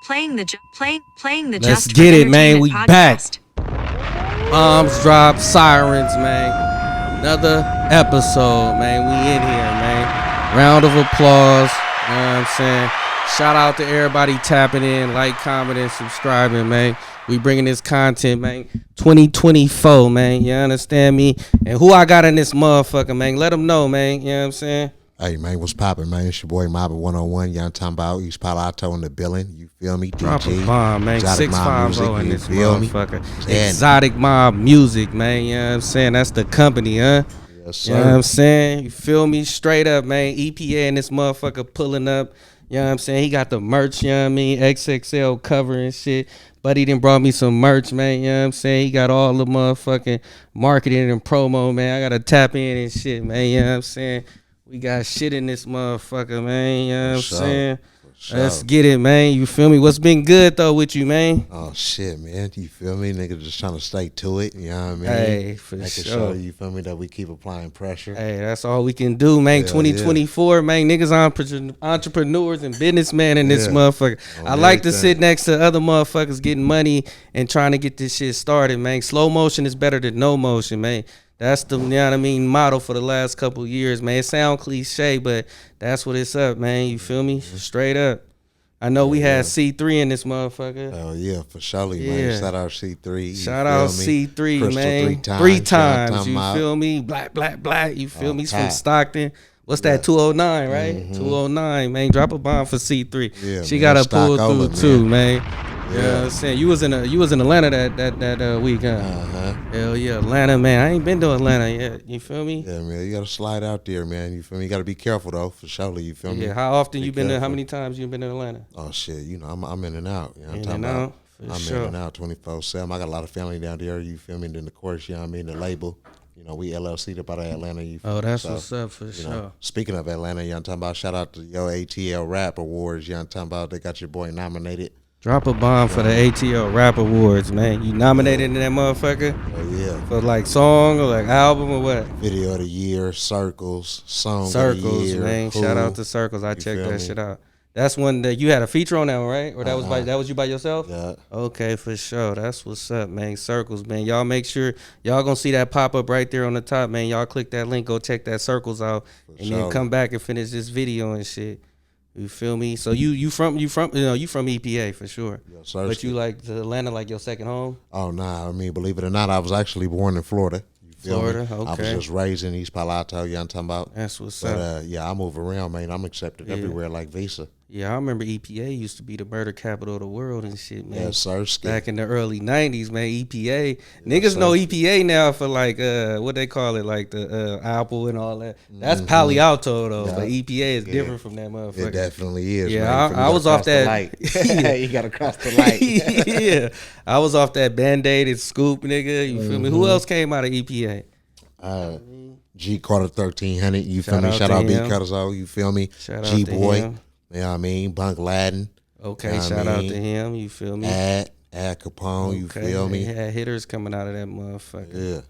Let's get it, man. We back. Bombs drop, sirens, man. Another episode, man. We in here, man. Round of applause. You know what I'm saying? Shout out to everybody tapping in, like, commenting, subscribing, man. We bringing this content, man. 2024, man. You understand me? And who I got in this motherfucker, man? Let them know, man. You know what I'm saying? Hey, man, what's poppin', man? It's your boy Mobbin101. Y'all talking about East Palo Alto in the building. You feel me? Drop DG, a bomb, man. Exotic 650 in this motherfucker. And Exotic Mob Music, man. You know what I'm saying? That's the company, huh? yes, sir. You know what I'm saying? You feel me? Straight up, man. EPA and this motherfucker pulling up. You know what I'm saying? He got the merch, you know what I mean? XXL cover and shit. But he done brought me some merch, man. You know what I'm saying? He got all the motherfucking marketing and promo, man. I got to tap in and shit, man. You know what I'm saying? We got shit in this motherfucker, man. You know what I'm saying? Let's get it, man. You feel me? What's been good, though, with you, man? Oh, shit, man. You feel me? Nigga just trying to stay to it. You know what I mean? Hey, for Making sure. You feel me, that we keep applying pressure. Hey, that's all we can do, man. Yeah, 2024, man. Niggas entrepreneurs and businessmen in this Yeah. motherfucker. On I like to everything. sit next to other motherfuckers getting money and trying to get this shit started, man. Slow motion is better than no motion, man. That's the, you know what I mean, motto for the last couple of years, man. It sound cliche, but that's what it's up, man. You feel me? Straight up. I know we had C3 in this motherfucker. Oh, yeah, for surely, Yeah. man. Shout out C3. Shout out C3, Crystal man. 3 Three times. times. You Out. feel me? Black. You feel me? He's from top. Stockton. What's that? 209, right? 209, man. Drop a bomb for C3. Yeah, She man. got to pull Stockola, through too, man. man. You know what I'm saying? You was in Atlanta that week, huh? Uh-huh. Hell yeah, Atlanta, man. I ain't been to Atlanta yet. You feel me? Yeah, man. You got to slide out there, man. You feel me? You got to be careful, though, for surely. You feel me? Yeah. How often Be you been there? How careful. many times you been to Atlanta? Oh, shit. You know, I'm in and out. You know what I'm In talking and about? out, for I'm sure. in and out 24/7. I got a lot of family down there. You feel me? Then of course, you know what I mean. The label, you know, we LLC'd up out of Atlanta. You feel Oh, me? that's So, what's up for you sure. know, speaking of Atlanta, you know what I'm talking about. Shout out to your ATL Rap Awards. You know what I'm talking about. They got your boy nominated. Drop a bomb for the ATL Rap Awards, man. You nominated in that motherfucker Oh yeah. for like song or like album or what? Video of the year, Circles, Song of the Circles, Year. man. Who. Shout out to Circles. I You checked feel that me? shit out. That's one that you had a feature on that one, right? Or that was you by yourself? Yeah. Okay, for sure. That's what's up, man. Circles, man. Y'all make sure y'all gonna see that pop up right there on the top, man. Y'all click that link, go check that Circles out, and then sure. come back and finish this video and shit. You feel me? So you from EPA for sure. Yes, sir. But you like to Atlanta like your second home? Oh nah, I mean, believe it or not, I was actually born in Florida. You feel Florida, me? I was okay. just raised in East Palo Alto. You know what I'm talking about? That's what's But up. yeah, I move around, man. I'm accepted everywhere like Visa. Yeah, I remember EPA used to be the murder capital of the world and shit, man. Yes, sir. Back in the early 90s, man, EPA. Niggas sir. know EPA now for like, what they call it, like the Apple and all that. That's Palo Alto, though, but EPA is different from that motherfucker. It definitely is. Yeah, man. I was off that. You gotta cross the light. Yeah, I was off that Band-Aid and Scoop, nigga. You feel me? Who else came out of EPA? G Carter 1300. You feel Shout me? out Shout to out B him. Cutter. You feel me? Shout out G to Boy. him. You know what I mean? Bunk Laden. Okay, You know what I shout out mean? to him. You feel me? Ad Capone. You Okay, feel They me? had hitters coming out of that motherfucker. Yeah.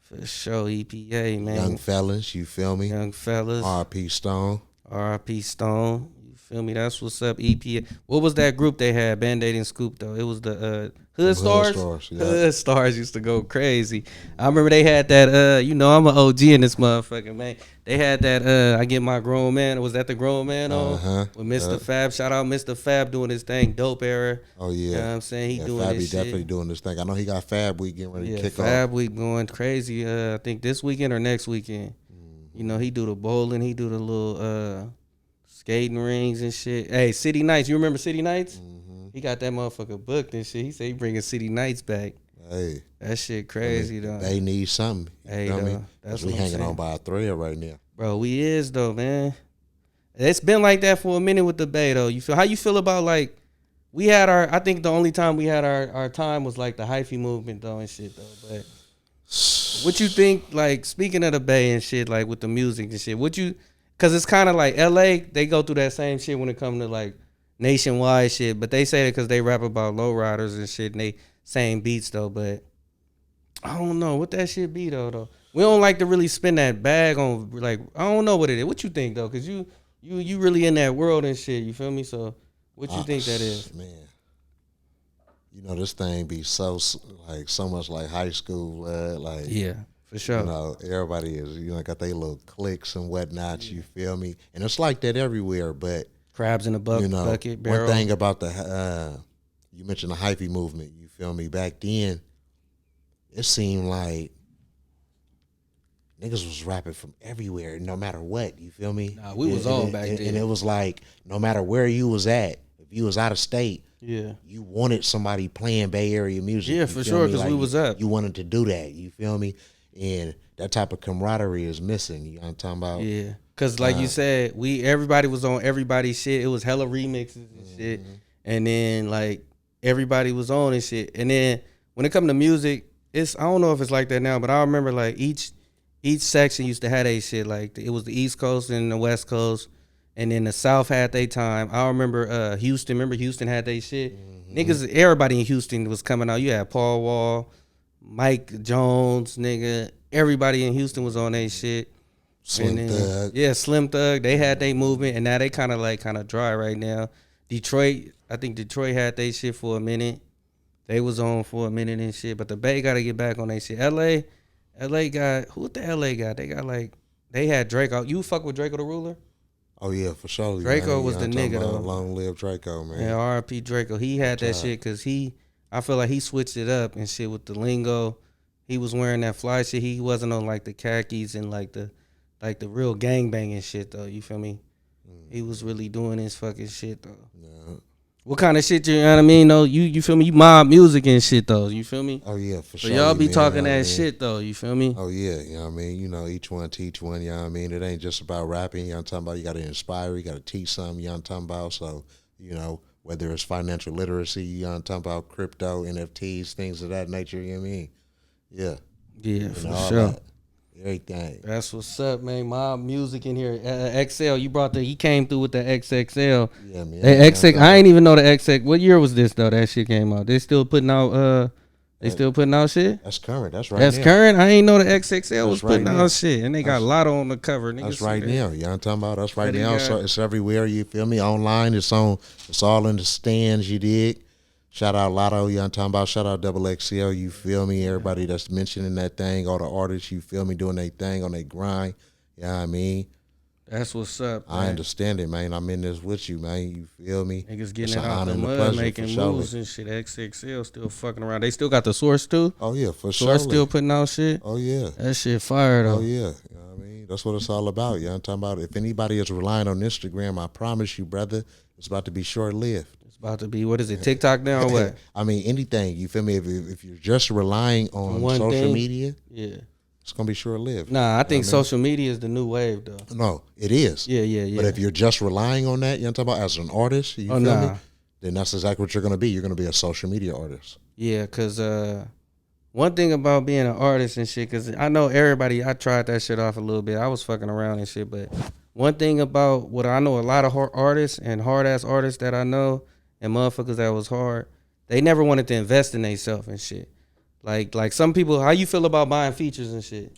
For sure, EPA, man. Young fellas. You feel me? Young fellas. R.P. Stone. R.I.P. Stone. You feel me? That's what's up. EPA. What was that group they had? Band-Aid and Scoop, though. It was the Hood Stars. Yeah. Hood Stars used to go crazy. I remember they had that. You know, I'm an OG in this motherfucker, man. They had that. I Get My Grown Man. Was that the Grown Man on? With Mr. Fab. Shout out Mr. Fab doing his thing. Dope era. Oh yeah. You know what I'm saying? He doing Fab his definitely shit. doing this thing. I know he got Fab Week getting ready to kick Fab off. Week going crazy. I think this weekend or next weekend. You know, he do the bowling. He do the little skating rings and shit. Hey, City Nights. You remember City Nights? He got that motherfucker booked and shit. He said he bringing City Nights back. Hey, That shit crazy, though. they need something. You Hey, know what I though, mean? that's 'Cause we what I'm hanging saying. on by a thread right now. Bro, we is, though, man. It's been like that for a minute with the Bay, though. You feel? How you feel about, like, we had I think the only time we had our time was, like, the hyphy movement, though, and shit, though. But what you think, like, speaking of the Bay and shit, like, with the music and shit, because it's kind of like L.A., they go through that same shit when it comes to, like, nationwide shit, but they say it because they rap about lowriders and shit, and they same beats, though, but I don't know what that shit be, though. We don't like to really spin that bag on, like, I don't know what it is. What you think, though? Because you really in that world and shit, you feel me? So what you think that is? Man, this thing be so much like high school, like Yeah, for sure. Everybody is got their little cliques and whatnot. You feel me? And it's like that everywhere. But Crabs in a bucket, barrel. One thing about you mentioned the hyphy movement. You feel me? Back then, it seemed like niggas was rapping from everywhere, no matter what. You feel me? Nah, we was on back then, and it was like no matter where you was at, if you was out of state, you wanted somebody playing Bay Area music. Yeah, for sure, because we was up. You wanted to do that. You feel me? And that type of camaraderie is missing. You know what I'm talking about? Yeah, because like you said, everybody was on everybody's shit. It was hella remixes and shit, and then like everybody was on and shit. And then when it come to music, I don't know if it's like that now, but I remember like each section used to have their shit. Like it was the East Coast and the West Coast, and then the South had their time. I remember Houston. Remember Houston had their shit. Niggas, everybody in Houston was coming out. You had Paul Wall, Mike Jones, nigga. Everybody in Houston was on their shit. Slim Thug. Yeah, Slim Thug. They had their movement, and now they kind of dry right now. Detroit, I think Detroit had their shit for a minute. They was on for a minute and shit, but the Bay got to get back on their shit. LA got, who the LA got? They had Draco. You fuck with Draco the Ruler? Oh, yeah, for sure. Draco was the nigga, though. Long live Draco, man. Yeah, R.I.P. Draco. He had that shit because I feel like he switched it up and shit with the lingo. He was wearing that fly shit. He wasn't on like the khakis and like the real gangbanging shit, though. You feel me? He was really doing his fucking shit, though. Yeah. What kind of shit, you know what I mean? Though you feel me? You mob music and shit, though. You feel me? Oh, yeah, for sure. So y'all be talking that shit, though. You feel me? Oh, yeah. You know what I mean? Each one teach one. You know what I mean? It ain't just about rapping. You know what I'm talking about? You got to inspire. You got to teach something. You know what I'm talking about? So, whether it's financial literacy, you know what I'm talking about? Crypto, NFTs, things of that nature. You know what I mean? Yeah. Yeah, for sure. That. Everything. That's what's up, man. Mob music in here. XL, he came through with the XXL. Yeah, man. I ain't even know the XX. What year was this though? That shit came out. They still putting out. Shit. That's current. That's right. That's now. current. I ain't know the XXL was right putting now. out shit, and they got Lotto on the cover. That's right now. You know what I'm talking about? That's right now. So it's everywhere. You feel me? Online. It's on. It's all in the stands. You dig? Shout out Lotto, you know what I'm talking about? Shout out Double XL, you feel me? Everybody that's mentioning that thing, all the artists, you feel me, doing their thing on their grind. You know what I mean? That's what's up, man. I understand it, man. I'm in this with you, man. You feel me? Niggas getting it out the mud, making moves and shit. XXL still fucking around. They still got the Source, too? Oh, yeah, for sure. Source still putting out shit? Oh, yeah. That shit fire, though. Oh, yeah. You know what I mean? That's what it's all about. You know what I'm talking about? If anybody is relying on Instagram, I promise you, brother, it's about to be short-lived. About to be, what is it, TikTok now or what? I mean, anything, you feel me? If you're just relying on social media, it's going to be short-lived. Nah, I think social media is the new wave, though. No, it is. Yeah. But if you're just relying on that, you know what I'm talking about, as an artist, you feel me? Then that's exactly what you're going to be. You're going to be a social media artist. Yeah, because one thing about being an artist and shit, because I know everybody, I tried that shit off a little bit. I was fucking around and shit, but one thing about what I know, a lot of artists and hard-ass artists that I know, and motherfuckers that was hard, they never wanted to invest in themselves and shit. Like some people, how you feel about buying features and shit?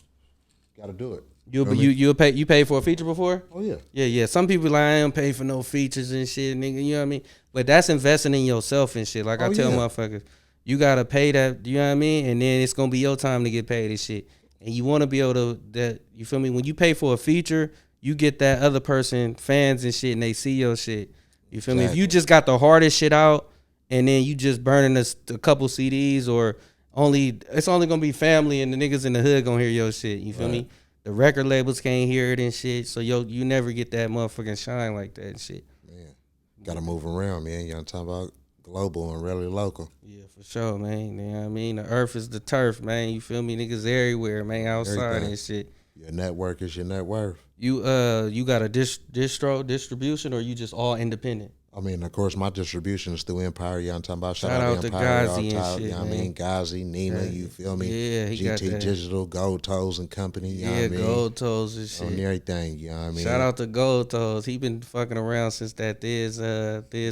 Got to do it. You paid for a feature before? Oh, yeah. Yeah. Some people like, I don't pay for no features and shit, nigga, you know what I mean? But that's investing in yourself and shit. Like I tell motherfuckers, you got to pay that, you know what I mean? And then it's going to be your time to get paid and shit. And you want to be able to, you feel me? When you pay for a feature, you get that other person, fans and shit, and they see your shit. You feel me? If you just got the hardest shit out and then you just burning a couple CDs or it's only going to be family and the niggas in the hood going to hear your shit. You feel me? The record labels can't hear it and shit. So you never get that motherfucking shine like that and shit. Man, got to move around, man. You know what I'm talking about? Global and really local. Yeah, for sure, man. You know what I mean? The earth is the turf, man. You feel me? Niggas everywhere, man, outside and shit. Your network is your net worth. You got a distribution or you just all independent? I mean, of course, my distribution is through Empire. You know what I'm talking about? Shout out to Gazi and shit, you know what I mean? Gazi, Nina, you feel me? Yeah, he got GT that. Digital, Gold Toes and Company, you know what I mean? Gold Toes and shit. On everything, you know what I mean? Shout out to Gold Toes. He been fucking around since that Thiz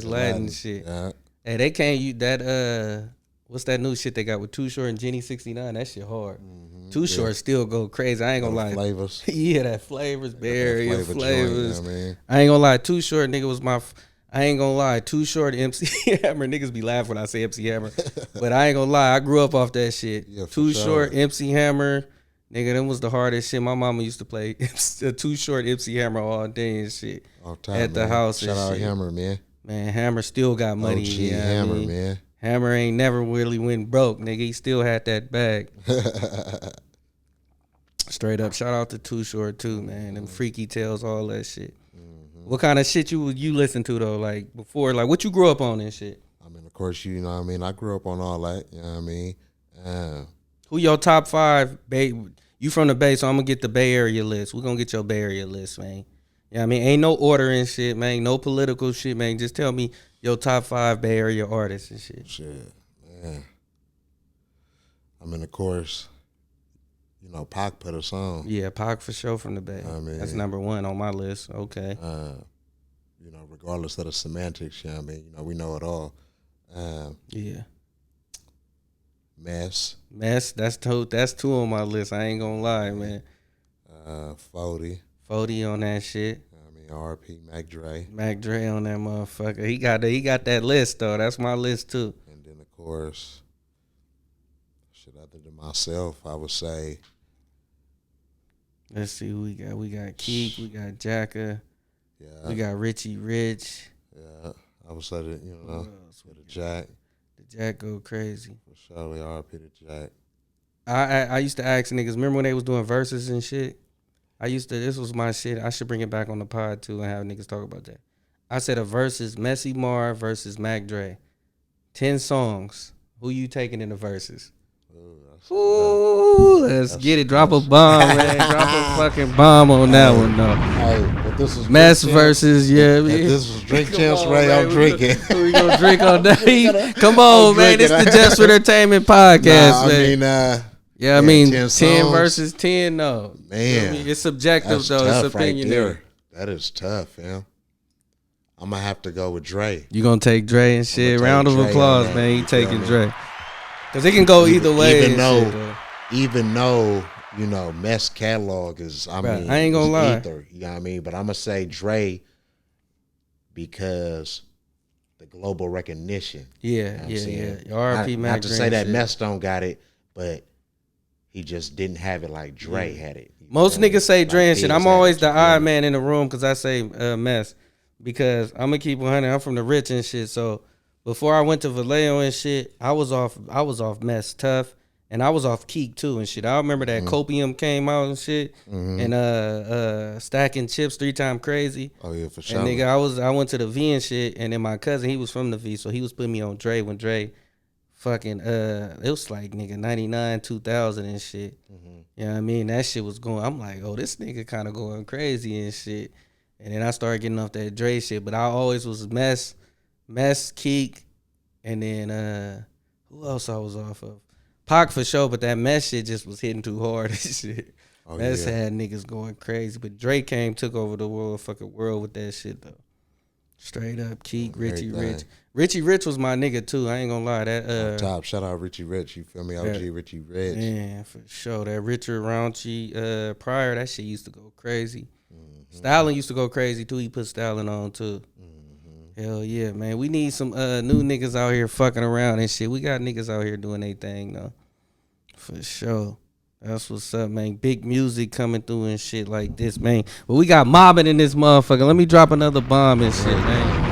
Latin shit. Yeah. Hey, they can't what's that new shit they got with Too Short and Jenny 69? That shit hard. Too Short still go crazy. I ain't gonna lie. Flavors. Yeah, that flavors, berry flavors. Joint, you know what I mean? I ain't gonna lie. Too Short nigga was I ain't gonna lie, Too Short, MC Hammer. Niggas be laughing when I say MC Hammer. But I ain't gonna lie, I grew up off that shit. Yeah, Too Short, MC Hammer. Nigga, them was the hardest shit. My mama used to play Too Short, MC Hammer all day and shit. All time, at the house and Shout out shit. Hammer, man. Man, Hammer still got money. OG Hammer, man. Hammer ain't never really went broke, nigga. He still had that bag. Straight up. Shout out to Too Short, too, man. Them Freaky Tales, all that shit. What kind of shit you listen to, though? Like, before, like, what you grew up on and shit? I mean, of course, you know what I mean? I grew up on all that, you know what I mean? Who your top 5? You from the Bay, so I'm going to get the Bay Area list. We're going to get your Bay Area list, man. You know what I mean? Ain't no order and shit, man. No political shit, man. Just tell me your top 5 Bay Area artists and shit. Shit, man. I mean, of course, you know, Pac put us on. Yeah, Pac for sure from the Bay. I mean, that's number 1 on my list. Okay. You know, regardless of the semantics, you know what I mean? You know, we know it all. Yeah. Mess, that's 2 on my list. I ain't gonna lie, man. 40 on that shit. I mean, RP, Mac Dre. Mac Dre on that motherfucker. He got that list though. That's my list too. And then of course, shit, other than myself, I would say. Let's see who we got. We got Keek. We got Jacka. Yeah. We got Richie Rich. Yeah. I would say that, you know, the Jack. The Jack go crazy. For sure, RP the Jack. I used to ask niggas, remember when they was doing verses and shit? This was my shit. I should bring it back on the pod too and have niggas talk about that. I said a versus Messy Mar versus Mac Dre. 10 songs. Who you taking in the verses? Ooh, let's get it. Drop a bomb, man. Drop a fucking bomb on that one, though. Hey, if this was Mess versus, yeah. If this was Drink Champs Ray, I'm drinking. We gonna drink all day. Come on, man. It's the Just for Entertainment podcast, man. I mean, 10 versus 10, no. Man. It's subjective, though. It's opinionated. Right there. That is tough, fam. I'm going to have to go with Dre. You going to take Dre and shit? Round of applause, man. You taking Dre. Because it can go either way. Even though, you know, Mess catalog is, I ain't gonna lie. Ether, you know what I mean? But I'm going to say Dre because the global recognition. Yeah. R.I.P. Mac. Not to say that Mess don't got it, but he just didn't have it like Dre had it. Most niggas say Dre and shit. I'm always the odd man in the room because I say Mess. Because I'm going to keep 100. I'm from the rich and shit, so before I went to Vallejo and shit, I was off Mess Tough, and I was off Keek too and shit. I remember that Copium came out and shit, and Stacking Chips 3 Times Crazy. Oh yeah, for sure. And nigga, I went to the V and shit, and then my cousin, he was from the V, so he was putting me on Dre when Dre fucking it was like nigga 99, 2000 and shit. You know what I mean? That shit was going. I'm like, oh, this nigga kind of going crazy and shit. And then I started getting off that Dre shit, but I always was Mess, Keek, and then who else I was off of? Pac for sure, but that Mess shit just was hitting too hard and shit. Mess had niggas going crazy, but Dre took over the fucking world with that shit though. Straight up, Keek, Richie Rich. Richie Rich was my nigga too. I ain't gonna lie. That top, shout out Richie Rich. You feel me? OG Richie Rich. Yeah, for sure. That Richard Raunchy prior, that shit used to go crazy. Styling used to go crazy too. He put styling on too. Hell yeah, man. We need some new niggas out here fucking around and shit. We got niggas out here doing their thing though. For sure. That's what's up, man. Big music coming through and shit like this, man. But we got mobbing in this motherfucker. Let me drop another bomb and shit, man.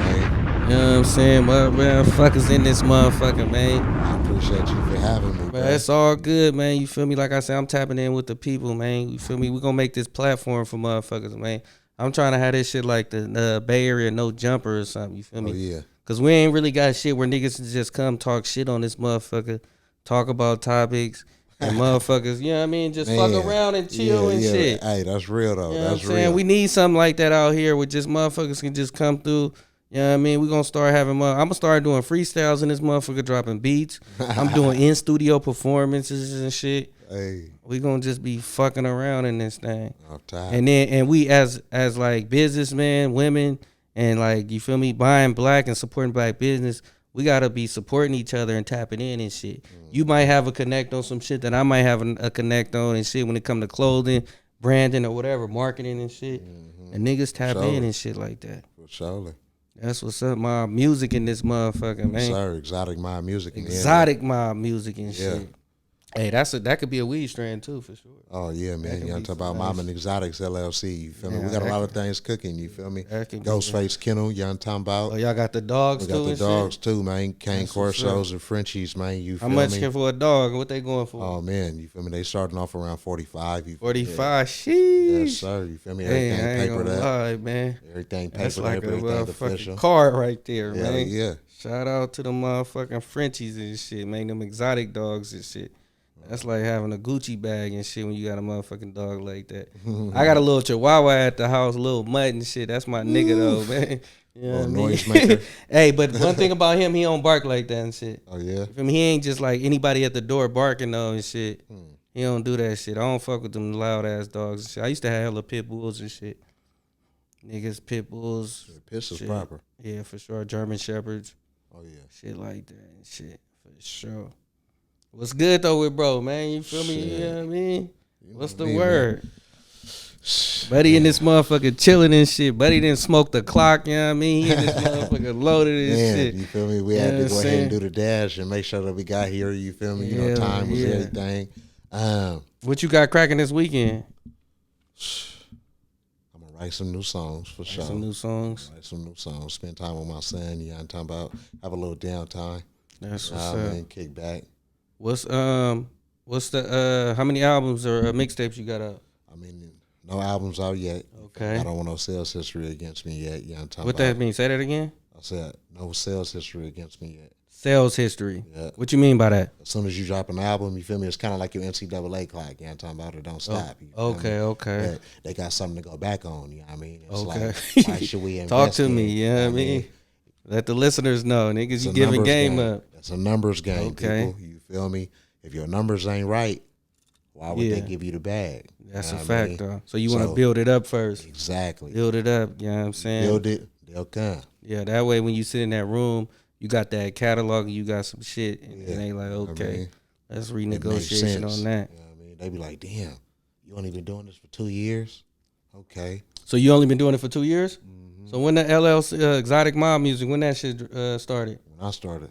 You know what I'm saying? What motherfuckers in this motherfucker, man. I appreciate you for having me, bro. It's all good, man. You feel me? Like I said, I'm tapping in with the people, man. You feel me? We gonna make this platform for motherfuckers, man. I'm trying to have this shit like the Bay Area no jumper or something. You feel me? Oh, yeah. Cause we ain't really got shit where niggas just come talk shit on this motherfucker, talk about topics. And motherfuckers, you know what I mean? Just fuck around and chill and shit. Hey, that's real though. You know that's what I'm saying? real. We need something like that out here where just motherfuckers can just come through. You know what I mean? We're going to start having, I'm going to start doing freestyles in this motherfucker, dropping beats. I'm doing in-studio performances and shit. Hey. We going to just be fucking around in this thing. Off top. And we as like businessmen, women, and like, you feel me, buying black and supporting black business, we got to be supporting each other and tapping in and shit. You might have a connect on some shit that I might have a connect on and shit when it come to clothing, branding or whatever, marketing and shit. And niggas tap in and shit like that. For sure. That's what's up, my music in this motherfucker, man. Yes, sir, exotic mob music. Exotic mob music and shit. Hey, that could be a weed strand too, for sure. Oh yeah, man. You want to talk about Mobbin Exotics LLC? You feel me? We got a lot of things cooking. You feel me? Ghostface Kennel. You know talking about? Oh, y'all got the dogs too. We got the dogs too, man. Cane Corsos and Frenchies, man. You feel me? How much for a dog? What they going for? Oh man, you feel me? They starting off around 45. 45. Sheesh. Yes, sir. You feel me? Everything papered up. Lie, man. Everything papered That's like up. Everything official. Card right there, Yeah, man. yeah. Shout out to the motherfucking Frenchies and shit, man. Them exotic dogs and shit. That's like having a Gucci bag and shit when you got a motherfucking dog like that. I got a little Chihuahua at the house, little mutt and shit. That's my nigga though, man. You know what I mean? Noise maker. Hey, but one thing about him, he don't bark like that and shit. Oh yeah. I mean, he ain't just like anybody at the door barking though and shit. He don't do that shit. I don't fuck with them loud ass dogs and shit. I used to have hella pit bulls and shit. Niggas, pit bulls. Piss is proper. Yeah, for sure. German shepherds. Oh yeah. Shit like that and shit. For sure. What's good though with bro, man? You feel me? Shit. You know what I mean? What's the me, word? Buddy in this motherfucker chilling and shit. Buddy didn't smoke the clock, you know what I mean? He in this motherfucker loaded and shit. You feel me? We had to go ahead and do the dash and make sure that we got here, you feel me? You know, time was everything. What you got cracking this weekend? I'm gonna write some new songs for sure. Some new songs. Write some new songs. Spend time with my son. You know what I'm talking about? Have a little downtime. That's what's up. Man, kick back. What's the how many albums or mixtapes you got up? I mean, no albums out yet. Okay. I don't want no sales history against me yet. You know what I'm talking What about? that mean? Say that again. I said no sales history against me yet. Sales history. Yeah. What you mean by that? As soon as you drop an album, you feel me? It's kind of like your NCAA clock. You know what I'm talking about? It don't stop. You feel me? Okay. But they got something to go back on. You know what I mean? It's Okay. like, why should we invest Talk to in, me. You know what I mean? Let the listeners know, niggas. It's You a giving numbers game up. It's a numbers game, Okay. people. You feel me? If your numbers ain't right, why would they give you the bag? That's You a know what fact, I mean? though. So you want to build it up first. Exactly. Build it up. You know what I'm saying? Build it, they'll come. Yeah, that way when you sit in that room, you got that catalog and you got some shit, and they like, okay, I mean, let's it renegotiation makes sense. on that. You know what I mean? They be like, damn, you only been doing this for 2 years? Okay. So you only been doing it for 2 years? Mm-hmm. So when the LLC, Exotic Mob Music, when that shit started? When I started.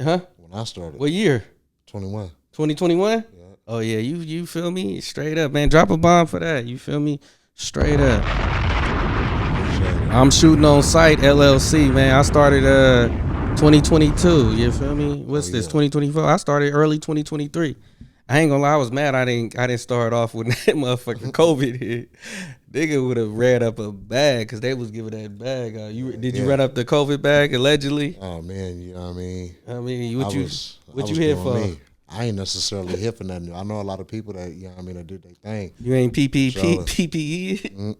Huh? When I started. What year? 21. 2021? Yeah. Oh yeah, you feel me? Straight up, man. Drop a bomb for that. You feel me? Straight up. I'm shooting on site LLC, man. I started 2022. You feel me? What's this? 2024. I started early 2023. I ain't gonna lie, I was mad I didn't start off when that motherfucking COVID hit. Nigga would have read up a bag because they was giving that bag out. Did you run up the COVID bag allegedly? Oh man, you know what I mean? I mean, what I you here for? Me. I ain't necessarily here for nothing. I know a lot of people that, you know what I mean, that do their thing. You ain't PPE? Nope,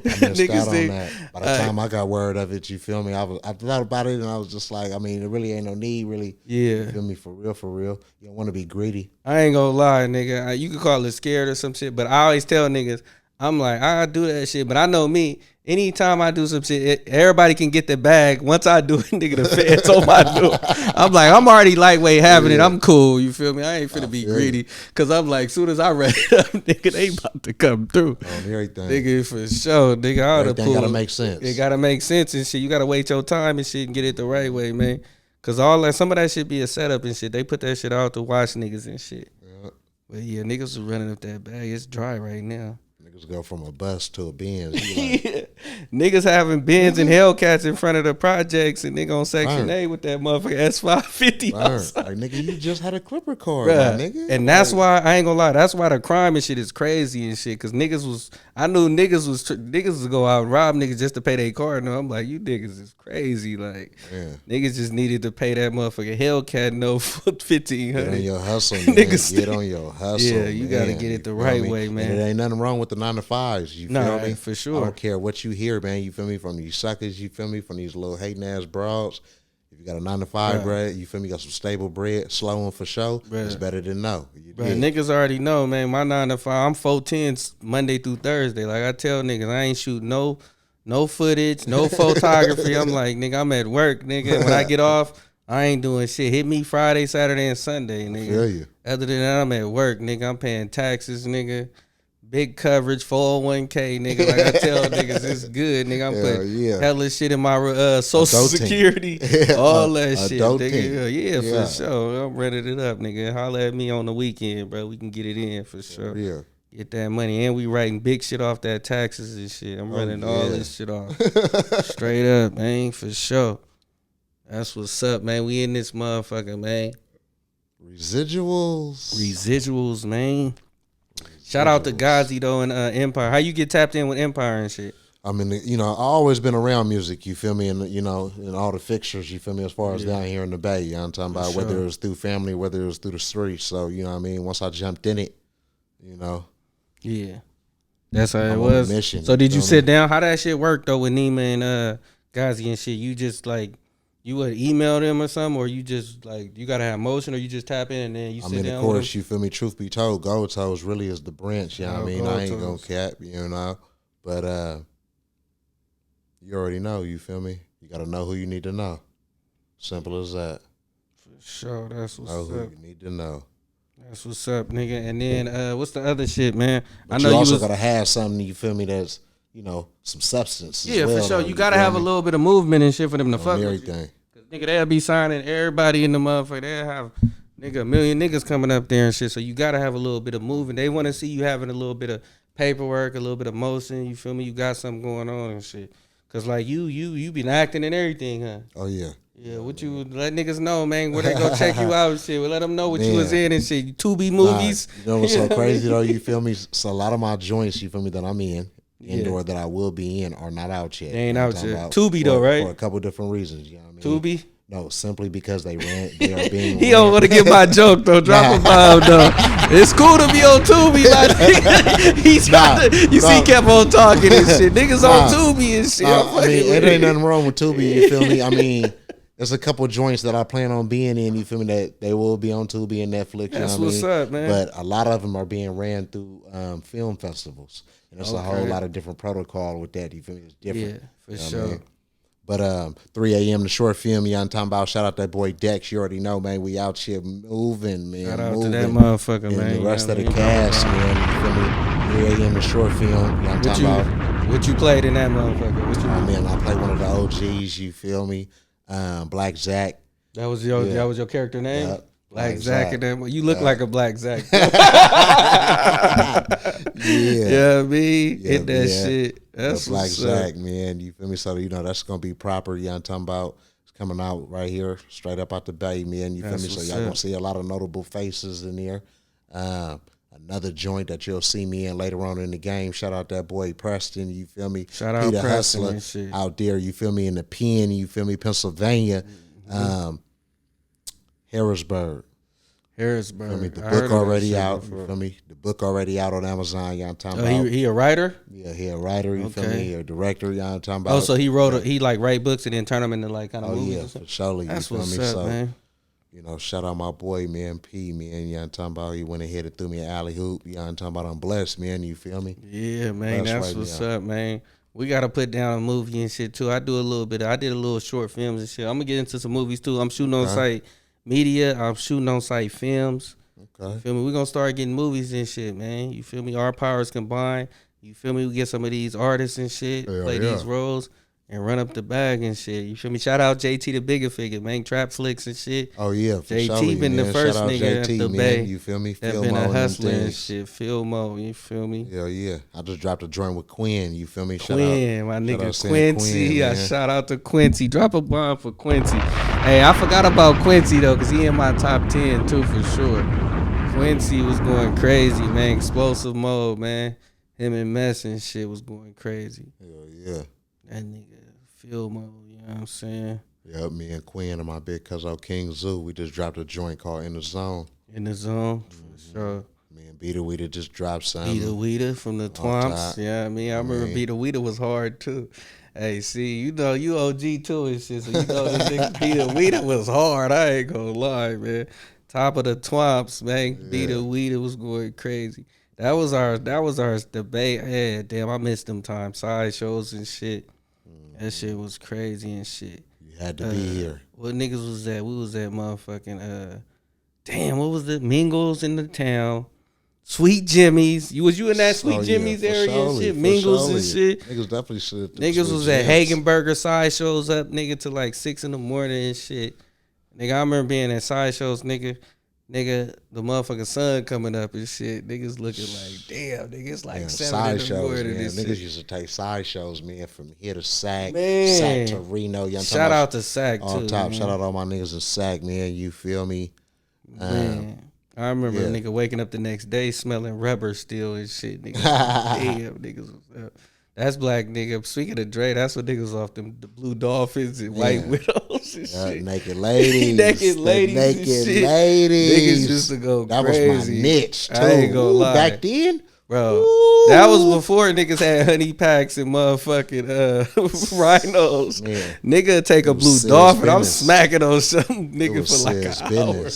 I missed out on that. By the time I got word of it, you feel me? I thought about it and I was just like, I mean, it really ain't no need, really. Yeah. You feel me? For real. You don't want to be greedy. I ain't gonna lie, nigga. You could call it scared or some shit, but I always tell niggas, I'm like, I do that shit, but I know me. Anytime I do some shit, everybody can get the bag. Once I do it, nigga, the feds on my door. I'm like, I'm already lightweight having it. I'm cool. You feel me? I ain't finna be greedy. Cause I'm like, soon as I read it up, nigga, they about to come through. On everything. Nigga, for sure. Nigga, all the everything gotta make sense. It gotta make sense and shit. You gotta wait your time and shit and get it the right way, man. Cause some of that shit be a setup and shit. They put that shit out to watch niggas and shit. Yeah. But yeah, niggas was running up that bag. It's dry right now. Niggas go from a bus to a Benz. Like, niggas having Benz and Hellcats in front of the projects and nigga on Section 8 with that motherfucker S550. Like, nigga, you just had a Clipper card, my nigga. And that's why, I ain't gonna lie, that's why the crime and shit is crazy and shit. Cause I knew niggas was go out and rob niggas just to pay their card. No, I'm like, you niggas is crazy. Like, niggas just needed to pay that motherfucker Hellcat no $1,500. Get on your hustle, man. Get on your hustle. Yeah, you gotta get it the right way, man. And it ain't nothing wrong with the 9-to-5s. You feel me? For sure. I don't care what you hear, man. You feel me? From these suckers, you feel me? From these little hating ass broads. If you got a 9-to-5 bread, you feel me? Got some stable bread, slow and for show. It's better than no. Niggas already know, man. My 9-to-5, I'm 410s Monday through Thursday. Like I tell niggas, I ain't shooting no footage, no photography. I'm like, nigga, I'm at work, nigga. When I get off, I ain't doing shit. Hit me Friday, Saturday, and Sunday, nigga. I feel you. Other than that, I'm at work, nigga. I'm paying taxes, nigga. big coverage, 401k, nigga. Like I tell niggas, it's good, nigga. I'm putting hella shit in my social security, all that shit, nigga. Yeah, for sure. I'm running it up, nigga. Holla at me on the weekend, bro. We can get it in for sure. Yeah. Get that money, and we writing big shit off that taxes and shit. I'm running all this shit off, straight up, man, for sure. That's what's up, man. We in this motherfucker, man. Residuals, man. Shout out to Ghazi though and Empire. How you get tapped in with Empire and shit? I mean, you know, I always been around music. You feel me? And you know, and all the fixtures. You feel me? As far as down here in the Bay, you know what I'm talking about. Whether it was through family, whether it was through the streets. So you know what I mean. Once I jumped in it, you know. Yeah, that's how it was. So did you sit down? How that shit work though with Nima and Ghazi and shit? You just like you would email them or something, or you just like you gotta have motion, or you just tap in and then you sit down. I mean, of course, you feel me. Truth be told, Gold Toes really is the branch. You know what I mean? I ain't gonna cap, you know. But you already know. You feel me? You gotta know who you need to know. Simple as that. For sure, that's what's know up. Who you need to know. That's what's up, nigga. And then what's the other shit, man? But I know you also gotta have something. You feel me? That's you know some substance. Yeah, for sure. You gotta have a little bit of movement and shit for them to fuck with everything. Cause nigga, they'll be signing everybody in the motherfucker. They'll have nigga a million niggas coming up there and shit. So you gotta have a little bit of movement. They want to see you having a little bit of paperwork, a little bit of motion. You feel me? You got something going on and shit. Cause like you been acting and everything, huh? Oh yeah. Yeah, what you let niggas know, man? Where they go check you out and shit. Well, let them know what you was in and shit. Tubi movies. You know what's so crazy though? You feel me? So a lot of my joints, you feel me, that I'm in, indoor that I will be in, are not out yet. They ain't out yet. Tubi though, right? For a couple different reasons. You know what I mean? Tubi? No, simply because they are being. He don't want to get my joke though. Drop a bomb though. It's cool to be on Tubi, like he's he kept on talking and shit. Niggas on Tubi and shit. I mean, it ain't nothing wrong with Tubi. You feel me? I mean. There's a couple joints that I plan on being in, you feel me, that they will be on Tubi and Netflix. That's you know what's up, man. But a lot of them are being ran through film festivals. And there's a whole lot of different protocol with that. You feel me? It's different. Yeah, for sure. I mean? But 3 a.m. the short film, you know what I'm talking about. Shout out that boy Dex. You already know, man. We out here moving, man. Shout out to that motherfucker, and man. The rest of the cast, man. You feel me? 3 a.m. the short film, you know what I'm talking about. What you played in that motherfucker? Man, I played one of the OGs, you feel me? Black Zach. That was your character name? Yep. Black Zach and then you look like a Black Zach. Yeah, me. Hit that shit. That's Black Zach, man. You feel me? So you know that's gonna be proper. You know what I'm talking about? It's coming out right here, straight up out the Bay, man. You feel me? So y'all gonna see a lot of notable faces in there. Another joint that you'll see me in later on in the game. Shout out that boy Preston, you feel me? Shout out Peter Preston Hustler and shit. out there, you feel me? In the pen, you feel me? Pennsylvania, Harrisburg. Harrisburg. Feel me? The book already out. You feel me? The book already out on Amazon. You know what I'm talking about? He a writer? Yeah, he a writer. You feel me? He a director. You know what I'm talking about? Oh, so he wrote he like write books and then turn them into like kind of movies. Yeah, or something? for surely. That's you feel what's me? up, So, man. you know, shout out my boy, man, P, man. You know what I'm talking about? He went ahead and threw me an alley hoop. You know what I'm talking about? I'm blessed, man. You feel me? Yeah, man. That's right what's up, man. We got to put down a movie and shit, too. I did a little short films and shit. I'm going to get into some movies, too. I'm shooting on site media. I'm shooting on site films. Okay. You feel me? We're going to start getting movies and shit, man. You feel me? Our powers combined. You feel me? We get some of these artists and shit, play these roles. And run up the bag and shit. You feel me? Shout out JT the bigger figure, man. Trap flicks and shit. Oh, yeah. For JT been the first nigga at the Bay. You feel me? That been a hustler and shit. Philmo, you feel me? Yeah. I just dropped a joint with Quinn. You feel me? Quinn, my nigga Quincy. I shout out to Quincy. Drop a bomb for Quincy. Hey, I forgot about Quincy, though, because he in my top 10, too, for sure. Quincy was going crazy, man. Explosive mode, man. Him and Mess and shit was going crazy. Hell yeah. That nigga. Philmo, you know what I'm saying? Yep, me and Quinn and my big cousin King Zoo, we just dropped a joint called In the Zone. In the Zone, for sure. Me and Beta Weeda just dropped something. Beta Weeda from the Twomps. Yeah, I remember Beta Weeda was hard too. Hey, see, you know you OG too and shit, so you know this nigga Beta Weeda was hard. I ain't gonna lie, man. Top of the Twomps, man. Yeah. Beta Weeda was going crazy. That was our debate. Yeah, damn, I missed them times. Side shows and shit. That shit was crazy and shit. You had to be here. What niggas was that? We was at motherfucking, damn, what was it? Mingles in the town. Sweet Jimmy's. You in that Sweet Jimmy's area surely, and shit? Mingles and shit. Niggas definitely should. Niggas was at Hagenberger side shows up, nigga, till like 6 in the morning and shit. Nigga, I remember being at side shows, nigga, the motherfucking sun coming up and shit. Niggas looking like, damn, nigga, it's like 7 in the morning. Niggas used to take side shows, man, from here to Sac, man. Sac to Reno. Shout out to Sac, too. Top. Shout out all my niggas in Sac, man. You feel me? Man. I remember a nigga waking up the next day smelling rubber still and shit. Nigga, damn, niggas was up. That's black, nigga. Speaking of Dre, that's what niggas off them the Blue Dolphins and White Widows and shit. Naked ladies. Naked ladies. Niggas used to go that crazy. That was my niche, too. I ain't gonna lie. Back then? Bro, Ooh. that was before niggas had honey packs and motherfucking rhinos. Yeah. Nigga take a Blue Dolphin. I'm smacking on some nigga for like an hour.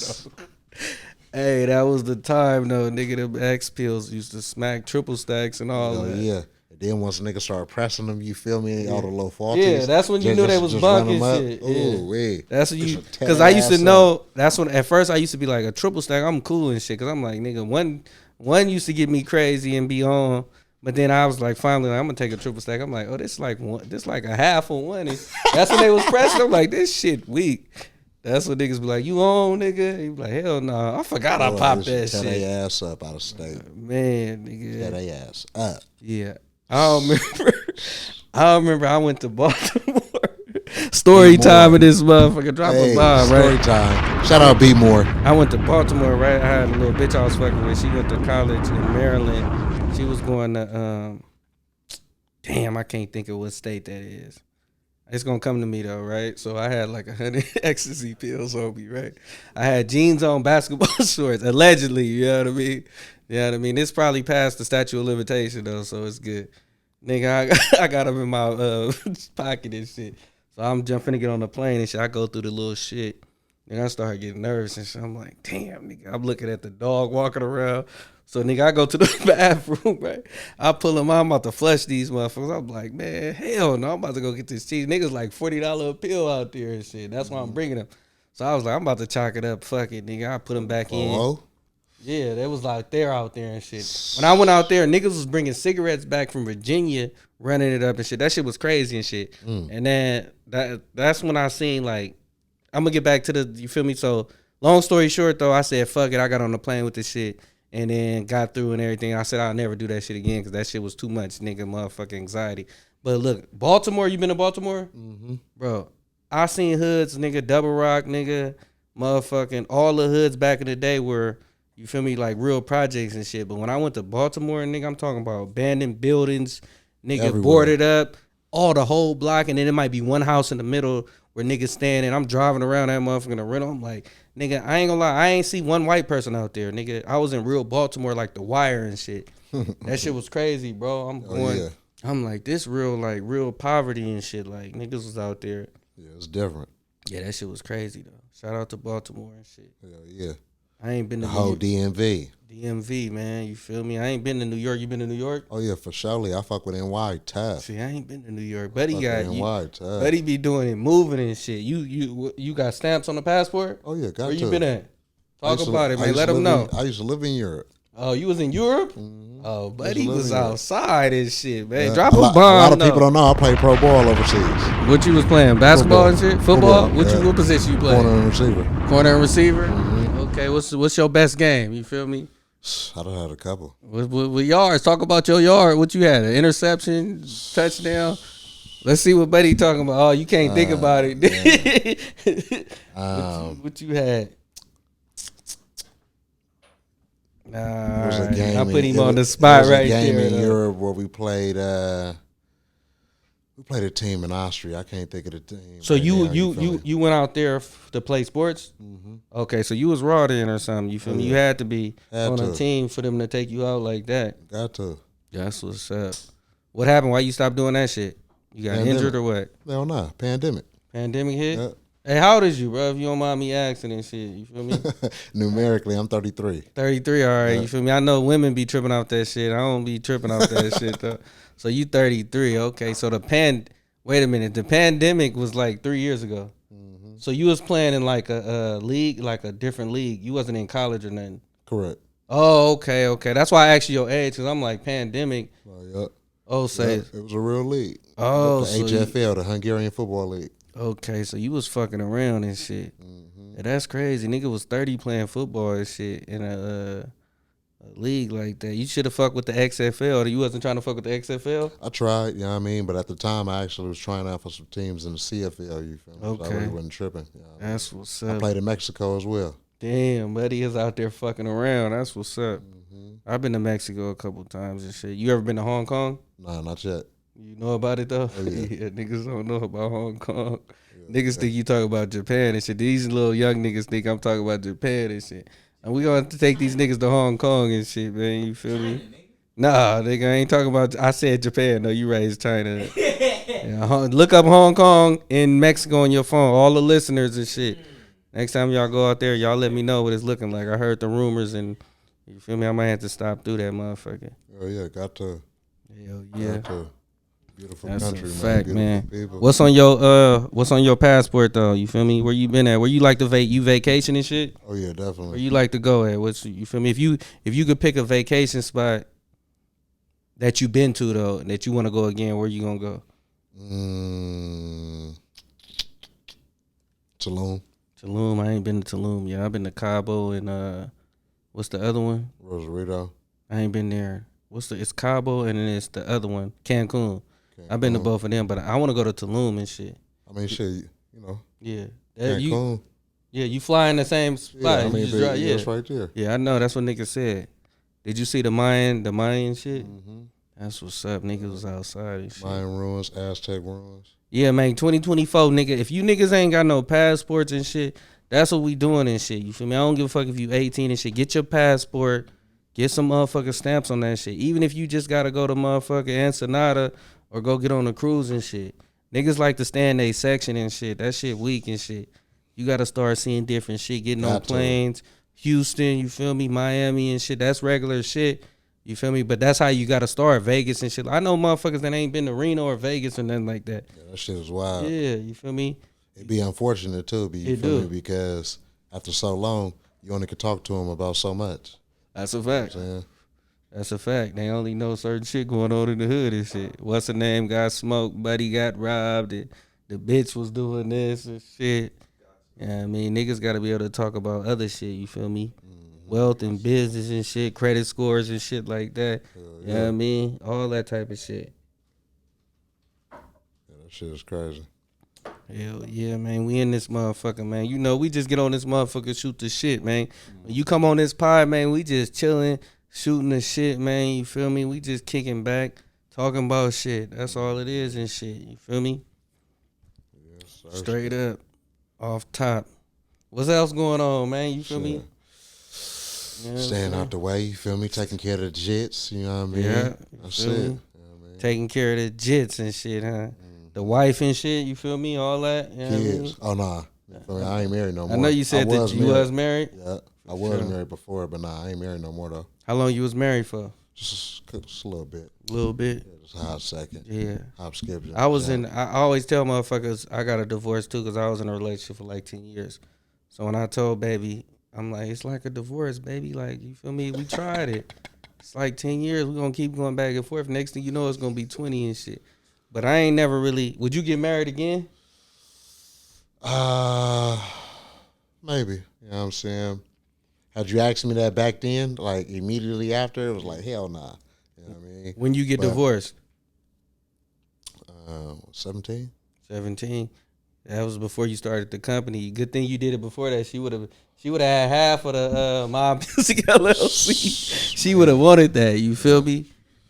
Hey, that was the time though. Nigga, them X pills used to smack triple stacks and all that. Yeah. And then once niggas started pressing them, you feel me? All the low faulties. Yeah, that's when you knew they was bunking shit. Ooh, wait. That's when you, because I used to know, that's when, at first I used to be like a triple stack, I'm cool and shit. Because I'm like, nigga, one used to get me crazy and be on. But then I was like, finally, I'm going to take a triple stack. I'm like, oh, this like a half on one. And that's when they was pressing. I'm like, this shit weak. That's what niggas be like, you on, nigga? You be like, hell no. I forgot I popped that shit. Tear their ass up out of state. Man, nigga. Tear their ass up. Yeah. I remember I went to Baltimore. Story time of this motherfucker. Drop a bomb, right? Story time. Shout out B More. I went to Baltimore, right? I had a little bitch I was fucking with. She went to college in Maryland. She was going to, damn, I can't think of what state that is. It's going to come to me, though, right? So I had like 100 ecstasy pills on me, right? I had jeans on, basketball shorts, allegedly, you know what I mean? You know what I mean? It's probably past the statute of limitation, though, so it's good. Nigga, I got them in my pocket and shit. So I'm jumping to get on the plane and shit. I go through the little shit. Then I start getting nervous and shit. I'm like, damn, nigga. I'm looking at the dog walking around. So, nigga, I go to the bathroom, right? I pull them out. I'm about to flush these motherfuckers. I'm like, man, hell no. I'm about to go get this cheese. Niggas like $40 a pill out there and shit. That's why I'm bringing them. So I was like, I'm about to chalk it up. Fuck it, nigga. I put them back in. Yeah, they was like, they're out there and shit. When I went out there, niggas was bringing cigarettes back from Virginia, running it up and shit. That shit was crazy and shit. And then that's when I seen, like, I'm going to get back to the, you feel me? So, long story short, though, I said, fuck it. I got on the plane with this shit and then got through and everything. I said, I'll never do that shit again because that shit was too much, nigga, motherfucking anxiety. But look, Baltimore, you been to Baltimore? Mm-hmm. Bro, I seen hoods, nigga, Double Rock, nigga, motherfucking, all the hoods back in the day were, you feel me, like real projects and shit. But when I went to Baltimore, nigga, I'm talking about abandoned buildings, nigga, everywhere. Boarded up, all the whole block, and then it might be one house in the middle where niggas standing. I'm driving around that motherfucker in a rental. I'm like, nigga, I ain't gonna lie, I ain't see one white person out there, nigga. I was in real Baltimore, like The Wire and shit. That shit was crazy, bro. I'm like, this real, like, real poverty and shit. Like, niggas was out there. Yeah, it's different. Yeah, that shit was crazy, though. Shout out to Baltimore and shit. Hell yeah. I ain't been to the whole DMV. DMV, man. You feel me? I ain't been to New York. You been to New York? Oh, yeah, for surely. I fuck with NY tough. See, I ain't been to New York. Buddy got NY tough. Buddy be doing it, moving and shit. You got stamps on the passport? Oh, yeah, got to. Where you been at? Talk about it, man. Let them know. I used to live in Europe. Oh, you was in Europe? Mm-hmm. Oh, Buddy was outside and shit, man. Yeah. Drop a bomb. A lot of people don't know I played pro ball overseas. What you was playing? Basketball and shit? Football? What position you playing? Corner and receiver. Corner and receiver? Mm-hmm. Okay, what's your best game? You feel me? I done had a couple. With yards, talk about your yard. What you had? An interception, touchdown? Let's see what Buddy talking about. Oh, you can't think about it. What you had? I put him on the spot right there. There was a game in Europe where we played a team in Austria. I can't think of the team. So you went out there to play sports? Mm-hmm. Okay, so you was raw then or something. You feel me? You had to be on a team for them to take you out like that. Got to. That's what's up. What happened? Why you stopped doing that shit? You got injured or what? No, Pandemic. Pandemic hit? Yep. Hey, how old is you, bro? If you don't mind me asking and shit, you feel me? Numerically, I'm 33. 33, all right. You feel me? I know women be tripping off that shit. I don't be tripping off that shit, though. So you 33, okay. So wait a minute. The pandemic was like 3 years ago. Mm-hmm. So you was playing in like a league, like a different league. You wasn't in college or nothing. Correct. Oh, okay. That's why I asked you your age, because I'm like, pandemic. Yep. Oh, say. Yep. It was a real league. Oh, the so HFL, the Hungarian Football League. Okay, so you was fucking around and shit. Mm-hmm. Yeah, that's crazy. Nigga was 30 playing football and shit in a league like that. You should have fucked with the XFL. You wasn't trying to fuck with the XFL? I tried, you know what I mean? But at the time, I actually was trying out for some teams in the CFL, you feel me? Okay. So I really wasn't tripping. You know what That's I mean? what's I up. played in Mexico as well. Damn, buddy is out there fucking around. That's what's up. Mm-hmm. I've been to Mexico a couple times and shit. You ever been to Hong Kong? Nah, not yet. You know about it though? Oh, yeah. Yeah, niggas don't know about Hong Kong. Yeah, Niggas think you talk about Japan and shit. These little young niggas think I'm talking about Japan and shit. And we gonna have to take these niggas to Hong Kong and shit, man. You feel me? Nah, nigga, I ain't talking about. I said Japan. No, you raised China. Yeah, look up Hong Kong and Mexico on your phone. All the listeners and shit. Next time y'all go out there, y'all let me know what it's looking like. I heard the rumors and you feel me. I might have to stop through that motherfucker. Oh yeah, got to. Hell yeah. Got to. Beautiful That's country, a man. fact, Beautiful man. people. What's on your passport though? You feel me? Where you been at? Where you like to vacation and shit? Oh yeah, definitely. Where you like to go at? What's you feel me? If you could pick a vacation spot that you been to though, and that you want to go again, where you gonna go? Tulum. Tulum. I ain't been to Tulum yet. I've been to Cabo and what's the other one? Rosarito. I ain't been there. It's Cabo and then it's the other one, Cancun. I've been to both of them, but I want to go to Tulum and shit. I mean, shit, you know. Yeah. Cancun. You fly in the same spot. Yeah, I mean, it's right there. Yeah, I know. That's what niggas said. Did you see the Mayan shit? Mm-hmm. That's what's up. Niggas was outside and shit. Mayan ruins, Aztec ruins. Yeah, man. 2024, nigga. If you niggas ain't got no passports and shit, that's what we doing and shit. You feel me? I don't give a fuck if you 18 and shit. Get your passport. Get some motherfucking stamps on that shit. Even if you just gotta go to motherfucking Ensenada or go get on a cruise and shit. Niggas like to stay in their section and shit. That shit weak and shit. You gotta start seeing different shit. Getting on planes. Houston, you feel me? Miami and shit. That's regular shit. You feel me? But that's how you gotta start. Vegas and shit. I know motherfuckers that ain't been to Reno or Vegas or nothing like that. Yeah, that shit is wild. Yeah, you feel me? It'd be unfortunate too, you feel me? Because after so long, you only could talk to them about so much. That's a fact. You know what I'm saying? That's a fact. They only know certain shit going on in the hood and shit. What's her name got smoked, buddy got robbed, and the bitch was doing this and shit. Yeah, I mean, niggas got to be able to talk about other shit, you feel me? Mm-hmm. Wealth and business and shit, credit scores and shit like that. You know what I mean? All that type of shit. Yeah, that shit is crazy. Hell yeah, man. We in this motherfucker, man. You know, we just get on this motherfucker, shoot the shit, man. When you come on this pod, man, we just chilling, shooting the shit, man. You feel me? We just kicking back, talking about shit. That's all it is and shit. You feel me? Yes, sir. Straight up, off top. What's else going on, man? You feel me? You know staying out the way, you feel me? Taking care of the jits, you know what I mean? Yeah, that's it. You know what I mean? Taking care of the jits and shit, huh? The wife and shit, you feel me? All that. You know kids. What I mean? Oh, nah. I ain't married no more. I know you said that you was married. Yeah, I was married before, but nah, I ain't married no more, though. How long you was married for? Just a little bit. A little bit? Yeah, just a hot second. Yeah. Hop, skip. I always tell motherfuckers I got a divorce, too, because I was in a relationship for like 10 years. So when I told baby, I'm like, it's like a divorce, baby. Like, you feel me? We tried it. It's like 10 years. We're going to keep going back and forth. Next thing you know, it's going to be 20 and shit. But I ain't never really. Would you get married again? Maybe. You know what I'm saying? Had you asked me that back then, like immediately after, it was like, hell nah. You know what I mean? When you get divorced? 17. 17. That was before you started the company. Good thing you did it before that. She would have had half of the Mob Music LLC. She would have wanted that. You feel me?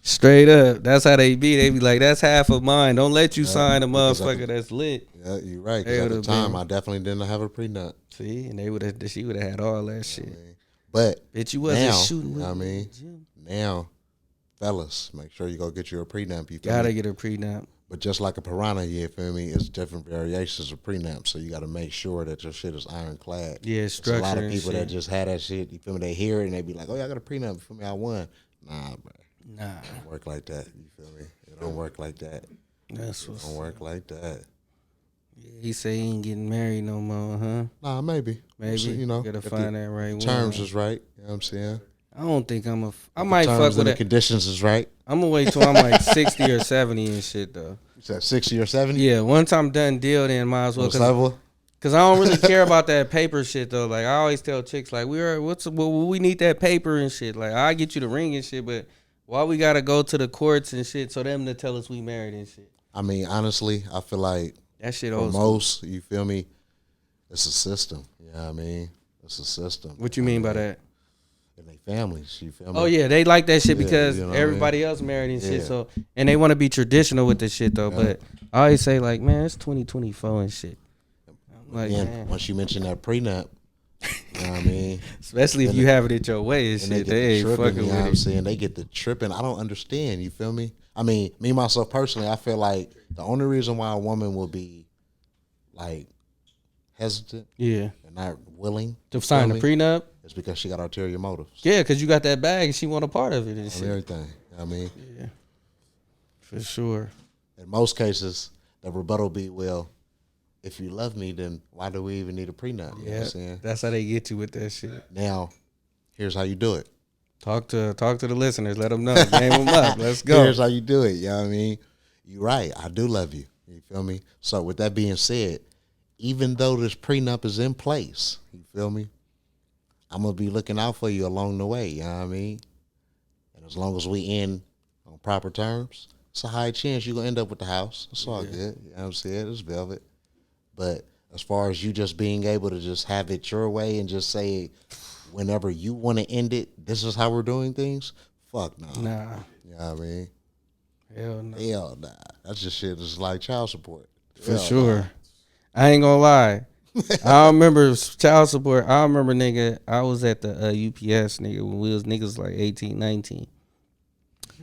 Straight up. That's how they be. They be like, that's half of mine. Don't let you sign a motherfucker that's lit. Yeah, you're right. Because at the time, I definitely didn't have a prenup. See, and she would have had all that shit. I mean, but bitch, you wasn't now, shooting with now, fellas, make sure you go get you a prenup. You gotta get a prenup. But just like a piranha, you feel me? It's different variations of prenup, so you got to make sure that your shit is ironclad. Yeah, structured. A lot of people that just had that shit, you feel me? They hear it and they be like, "Oh, yeah, I got a prenup." You feel me? I won. Nah, bro. Nah, it don't work like that. You feel me? It don't work like that. That's what's. It don't work like that. Yeah, he say he ain't getting married no more, huh? Nah, maybe. Maybe. So, you know, gotta find that right terms one. is right. You know what I'm saying? I don't think I might fuck with it. The it. Conditions is right. I'm gonna wait till I'm like 60 or 70 and shit though. You said 60 or 70? Yeah, once I'm done deal, then might as well. Cause I don't really care about that paper shit though. Like I always tell chicks, like we need that paper and shit. Like I get you the ring and shit, but why we gotta go to the courts and shit so them to tell us we married and shit? I mean, honestly, I feel like that shit for most, you feel me? It's a system. You know what I mean? It's a system. What you mean by that? In their families, you feel me? Oh yeah, they like that shit because everybody else married and shit. So and they want to be traditional with this shit though. But I always say like, man, it's 2024 and shit. Like, once you mention that prenup, you know what I mean? Especially if you have it at your way and shit. They ain't fucking with it. You know what I'm saying? They get the tripping. I don't understand. You feel me? I mean, me, myself, personally, I feel like the only reason why a woman will be, like, hesitant and not willing to sign a prenup is because she got ulterior motives. Yeah, because you got that bag and she want a part of it and shit. Everything. You know what I mean? Yeah. For sure. In most cases, the rebuttal be, well, if you love me, then why do we even need a prenup? You know what I'm saying? That's how they get you with that shit. Now, here's how you do it. Talk to the listeners. Let them know. Game them up. Let's go. Here's how you do it. You know what I mean? You're right. I do love you. You feel me? So with that being said, even though this prenup is in place, you feel me? I'm going to be looking out for you along the way. You know what I mean? And as long as we end on proper terms, it's a high chance you're going to end up with the house. It's all good. You know what I'm saying? It's velvet. But as far as you just being able to just have it your way and just say whenever you want to end it, this is how we're doing things, fuck no. Nah. You know what I mean? Hell no. Hell nah. That's just shit that's like child support. For sure. Nah. I ain't gonna lie. I remember child support. I remember, nigga, I was at the UPS, nigga, when we was niggas like 18, 19.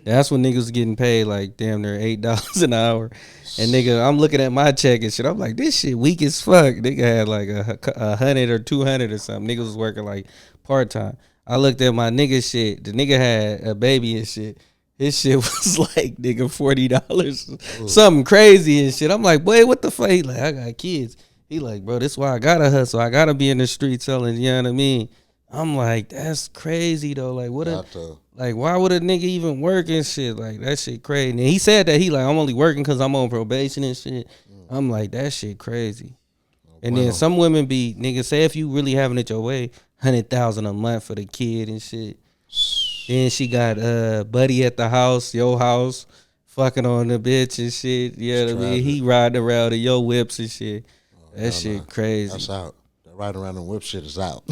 That's when niggas was getting paid like damn near $8 an hour. And nigga, I'm looking at my check and shit. I'm like, this shit weak as fuck. Nigga had like 100 or 200 or something. Niggas was working like part time. I looked at my nigga shit. The nigga had a baby and shit. His shit was like nigga $40, something crazy and shit. I'm like, boy, what the fuck? He like, I got kids. He like, bro, this why I gotta hustle. I gotta be in the street selling. You know what I mean? I'm like, that's crazy though. Like, like, why would a nigga even work and shit? Like, that shit crazy. And he said that he like, I'm only working because I'm on probation and shit. I'm like, that shit crazy. And then some women be, nigga, say if you really having it your way, 100,000 a month for the kid and shit. Then she got buddy at the house, your house, fucking on the bitch and shit. You know what I mean? He riding around in your whips and shit. That shit crazy. That's out. Riding around and whip shit is out.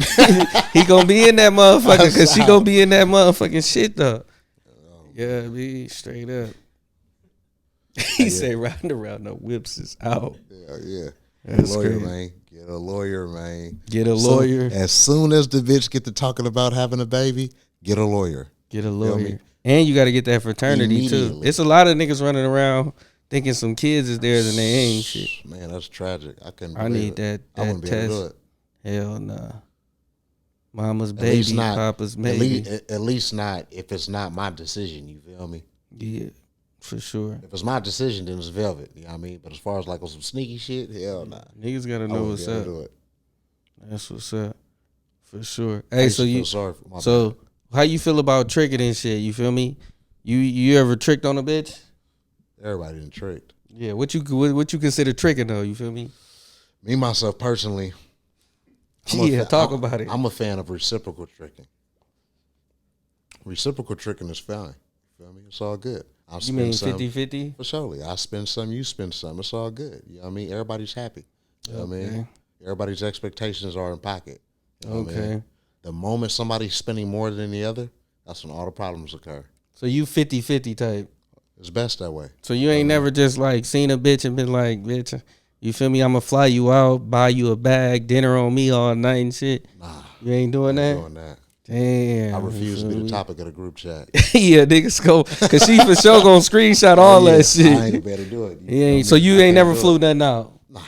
He gonna be in that motherfucker because she gonna be in that motherfucking shit though. Yeah, be straight up. He say riding around the whips is out. Yeah. That's lawyer, crazy. man. Get a lawyer, man. Get a lawyer. As soon as the bitch get to talking about having a baby, get a lawyer. Get a lawyer. And you got to get that fraternity too. It's a lot of niggas running around thinking some kids is theirs and they ain't shit. Man, that's tragic. I need that I wouldn't test. be able to do it. Hell nah. Mama's baby, papa's maybe. At least not if it's not my decision, you feel me? Yeah, for sure. If it's my decision, then it's velvet, you know what I mean? But as far as like on some sneaky shit, hell nah. Niggas gotta know what's up. That's what's up. For sure. Hey, so how you feel about tricking and shit, you feel me? You ever tricked on a bitch? Everybody done tricked. Yeah, what you consider tricking though, you feel me? Me, myself, personally, talk about it. I'm a fan of reciprocal tricking. Reciprocal tricking is fine. You feel me? It's all good. You mean 50-50? For surely. I spend some, you spend some. It's all good. You know what I mean? Everybody's happy. You know what I mean? Everybody's expectations are in pocket. You know what I mean? The moment somebody's spending more than the other, that's when all the problems occur. So you 50-50 type? It's best that way. So you ain't never just like seen a bitch and been like, bitch, you feel me? I'm going to fly you out, buy you a bag, dinner on me all night and shit. Nah. You ain't doing that? Doing that. Damn. I refuse to be the topic of the group chat. Yeah, niggas go, because she for sure going to screenshot all that shit. I ain't better do it. So you ain't never flew nothing out? Nah.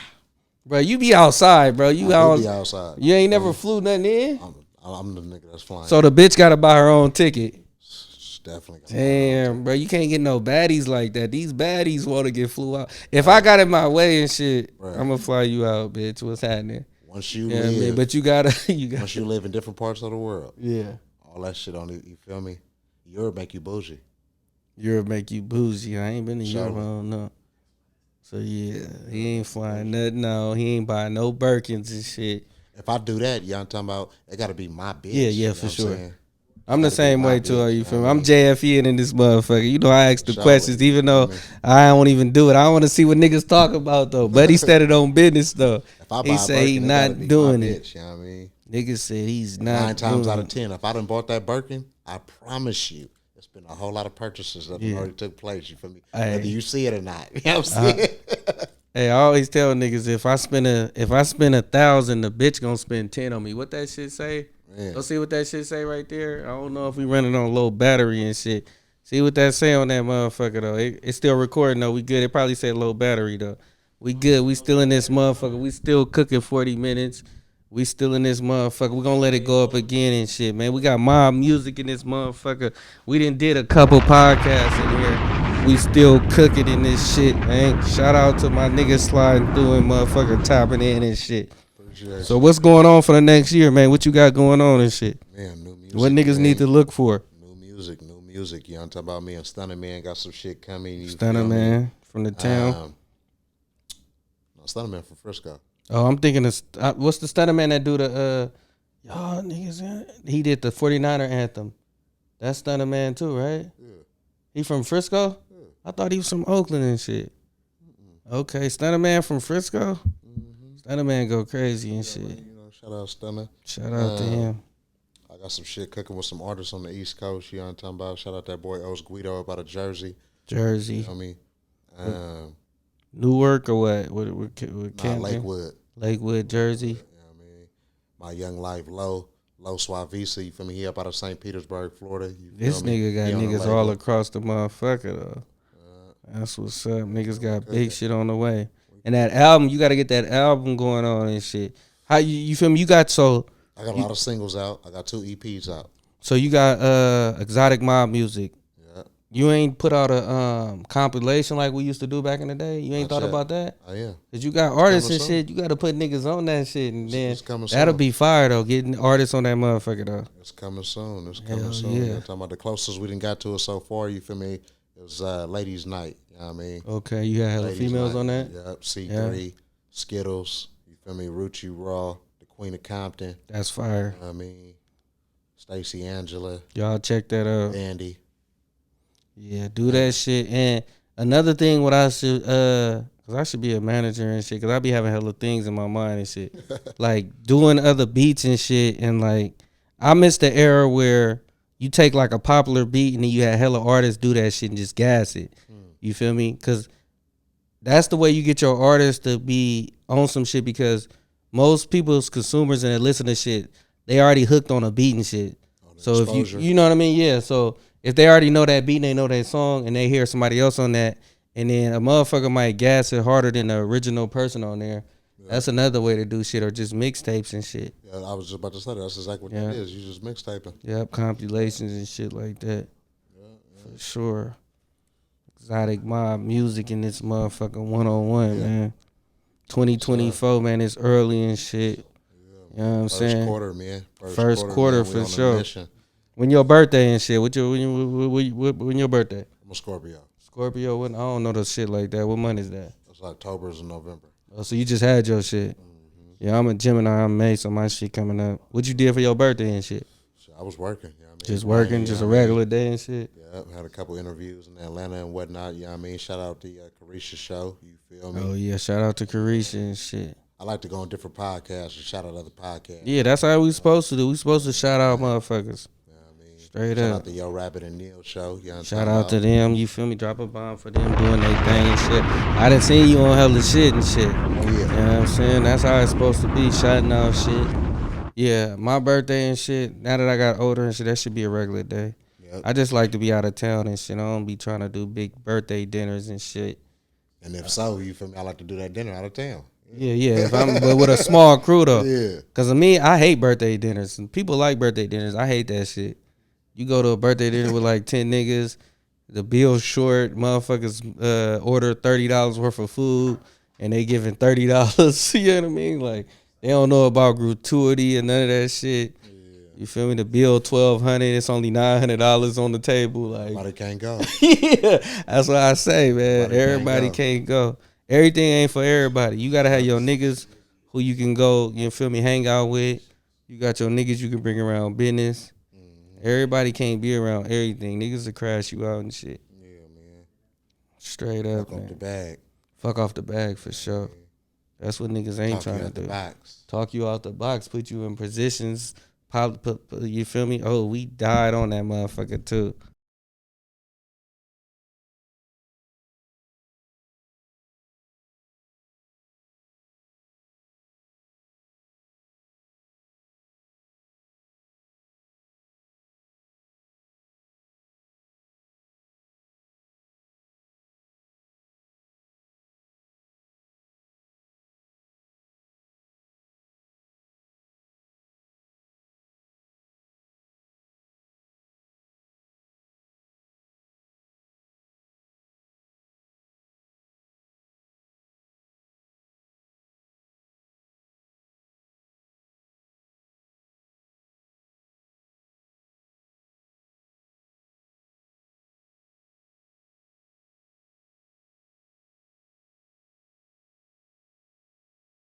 Bro, you be outside, bro. You be outside. You ain't never flew nothing in? I'm the nigga that's flying. So the bitch got to buy her own ticket. Definitely. Damn, bro, you can't get no baddies like that. These baddies want to get flew out. If I got in my way and shit, bro, I'm gonna fly you out, bitch. What's happening? Once you live, but you gotta. Once you live in different parts of the world, all that shit on it. You feel me? Europe make you bougie. Europe make you bougie. I ain't been to Europe. I don't know. So yeah, he ain't flying nothing. No, he ain't buying no Birkins and shit. If I do that, y'all talking about it got to be my bitch. Yeah, for sure. I'm the same way too. You feel me? I'm JFE in this motherfucker. You know, I ask the questions, even though I don't even do it. I want to see what niggas talk about though. But he started on business though. He say he not doing it. Bitch, you know what I mean? Niggas said he's not. 9 times out of 10, if I done bought that Birkin, I promise you, it's been a whole lot of purchases that already took place. You feel me? Whether you see it or not. You know what I'm saying? Hey, I always tell niggas if I spend 1,000, the bitch gonna spend 10 on me. What that shit say? Yeah. Go see what that shit say right there. I don't know if we running on low battery and shit. See what that say on that motherfucker though. It's still recording though. We good. It probably say low battery though. We good. We still in this motherfucker. We still cooking 40 minutes. We still in this motherfucker. We gonna let it go up again and shit, man. We got mob music in this motherfucker. We did a couple podcasts in here. We still cooking in this shit, man. Shout out to my niggas sliding through and motherfucker topping in and shit. So what's going on for the next year, man? What you got going on and shit? Man, new music. What niggas need to look for? New music. You know what I'm talking about? Me and Stunner Man got some shit coming. Stunner Man from the town. No, Stunner Man from Frisco. Oh, I'm thinking of, what's the Stunner Man that do the, y'all niggas, he did the 49er anthem. That's Stunner Man too, right? Yeah. He from Frisco? Yeah. I thought he was from Oakland and shit. Okay, Stunner Man from Frisco? Stunner Man go crazy and shit. You know, shout out Stunner. Shout out to him. I got some shit cooking with some artists on the East Coast. You know what I'm talking about? Shout out that boy Os Guido up out of Jersey. You know what I mean? Newark or what? What Lakewood. Lakewood, Jersey. You know what I mean? My Young Life, Low Suavisa. You feel me? He up out of St. Petersburg, Florida. This nigga got niggas all across the motherfucker though. That's what's up. Niggas got big shit on the way. And that album, you got to get that album going on and shit. How you feel me? You got I got a lot of singles out. I got 2 EPs out. So you got Exotic Mob Music. Yeah. You ain't put out a compilation like we used to do back in the day? You ain't thought about that? I am. Cause you got artists and shit. You got to put niggas on that shit, and then that'll be fire though. Getting artists on that motherfucker though. It's coming soon. Yeah. I'm talking about the closest we done got to it so far. You feel me? It was Ladies' Night. You know what I mean? Okay, you had hella females on that? Yep, C3, Skittles, you feel me? Ruchi Raw, the Queen of Compton. That's fire. You know what I mean? Stacey Angela. Y'all check that out. Andy. Yeah, do that shit. And another thing what I should, cause I should be a manager and shit, cause I be having hella things in my mind and shit. Like doing other beats and shit, and like, I miss the era where you take like a popular beat and then you had hella artists do that shit and just gas it. You feel me? Because that's the way you get your artists to be on some shit, because most people's consumers and that listen to shit, they already hooked on a beat and shit. So exposure. If you know what I mean? Yeah. So if they already know that beat and they know that song and they hear somebody else on that, and then a motherfucker might gas it harder than the original person on there. Yeah. That's another way to do shit, or just mixtapes and shit. Yeah, I was just about to say that's exactly what that is. You just mixtaping. Yep, compilations and shit like that. For sure. Exotic Mob Music in this motherfucking 101, man. 2024, man, it's early and shit. You know what I'm saying? First quarter, man. First quarter for sure. When your birthday and shit? When your birthday? I'm a Scorpio. Scorpio? What? I don't know the shit like that. What month is that? It's October's and November. Oh, so you just had your shit. Yeah, I'm a Gemini. I'm May, so my shit coming up. What you did for your birthday and shit? I was working. You know what I mean? Just working, just a regular day and shit. Yeah, had a couple interviews in Atlanta and whatnot. You know what I mean? Shout out to Carisha show. You feel me? Oh yeah, shout out to Carisha and shit. I like to go on different podcasts and shout out other podcasts. Yeah, that's how we supposed to do. We supposed to shout out motherfuckers. You know what I mean? Straight shout up. Shout out to Yo Rabbit and Neil show. You know shout out to them. You feel me? Drop a bomb for them doing their thing and shit. I done seen you on hella shit and shit. Oh yeah. You know what I'm saying? That's how it's supposed to be. Shouting out shit. Yeah, my birthday and shit, now that I got older and shit, that should be a regular day. Yep. I just like to be out of town and shit. I don't be trying to do big birthday dinners and shit. And if so, you feel me? I like to do that dinner out of town. Yeah. If I'm but with a small crew though. Yeah. Cause of me, I hate birthday dinners. And people like birthday dinners. I hate that shit. You go to a birthday dinner with like 10 niggas, the bill's short, motherfuckers order $30 worth of food and they giving $30. You know what I mean? Like, they don't know about gratuity and none of that shit. You feel me? The bill $1,200. It's only $900 on the table. Like, everybody can't go. Yeah, that's what I say, man. Everybody can't go. Everything ain't for everybody. You gotta have your niggas who you can go. You feel me? Hang out with. You got your niggas you can bring around business. Everybody can't be around everything. Niggas will crash you out and shit. Yeah, man. Straight up, Fuck off the bag. Fuck off the bag for sure. That's what niggas ain't trying to do. Talk you out the box. Put you in positions. You feel me? Oh, we died on that motherfucker too.